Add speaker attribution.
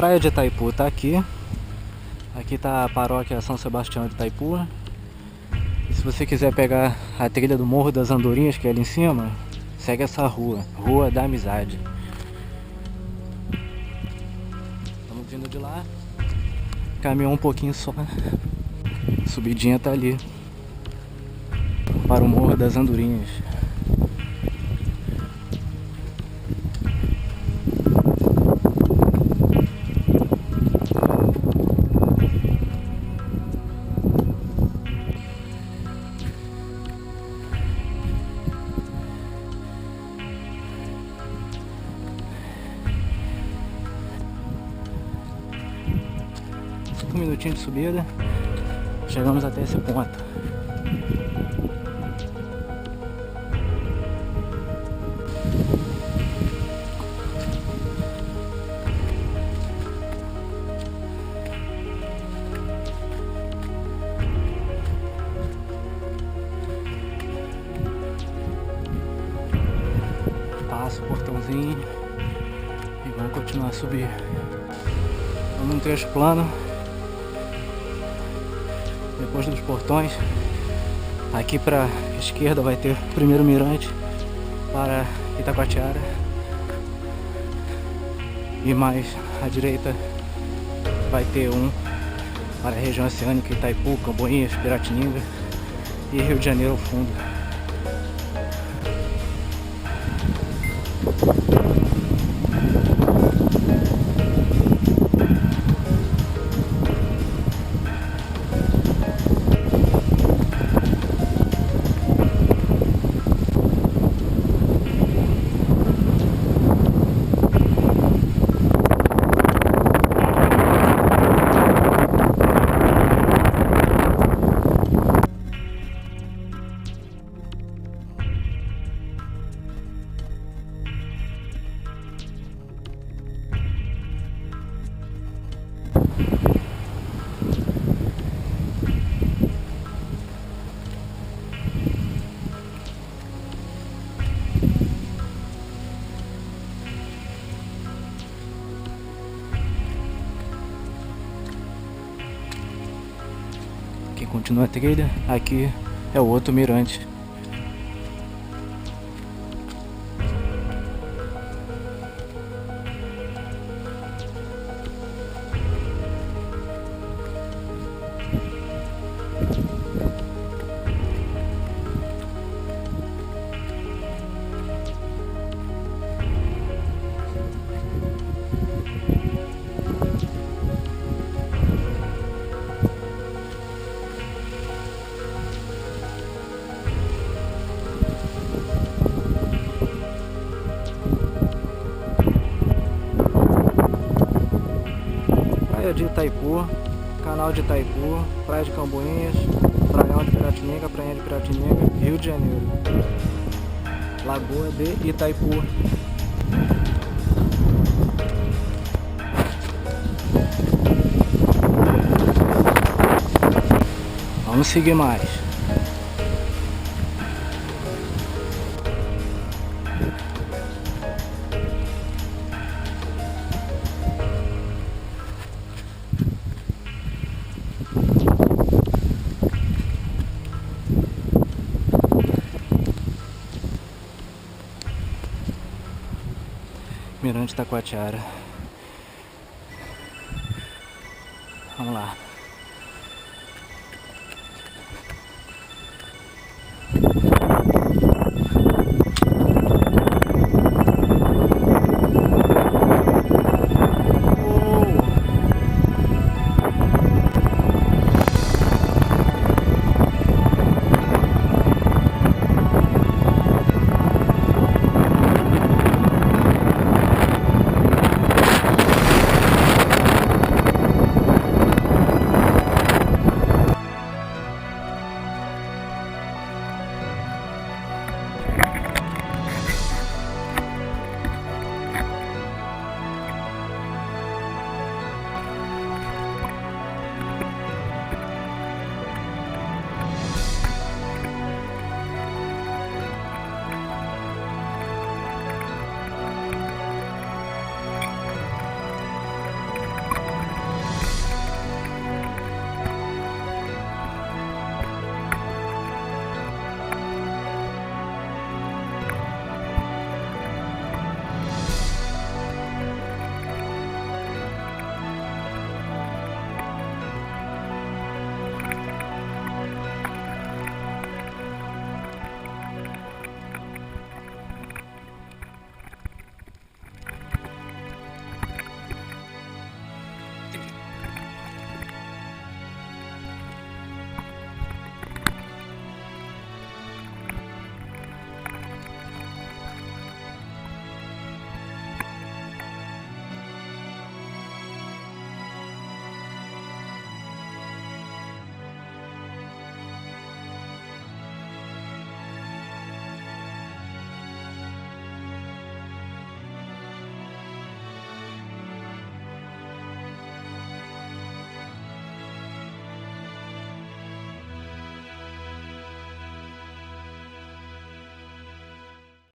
Speaker 1: praia de Itaipu tá aqui. Aqui tá a paróquia São Sebastião de Itaipu. E se você quiser pegar a trilha do Morro das Andorinhas, que é ali em cima, segue essa rua, Rua da Amizade. Estamos vindo de lá. Caminhou um pouquinho só. A subidinha tá ali para o Morro das Andorinhas. Um minutinho de subida, chegamos até esse ponto. Passa o portãozinho e vamos continuar a subir. Vamos num trecho plano. Depois dos portões, aqui para a esquerda vai ter o primeiro mirante para Itacoatiara, e mais à direita vai ter um para a região oceânica, Itaipu, Camboinhas, Piratininga e Rio de Janeiro ao fundo. Aqui continua a trilha, aqui é o outro mirante. Praia de Itaipu, canal de Itaipu, praia de Camboinhas, praia de Piratininga, praia de Piratininga, Rio de Janeiro, Lagoa de Itaipu. Vamos seguir mais. Mirante Itacoatiara. Vamos lá.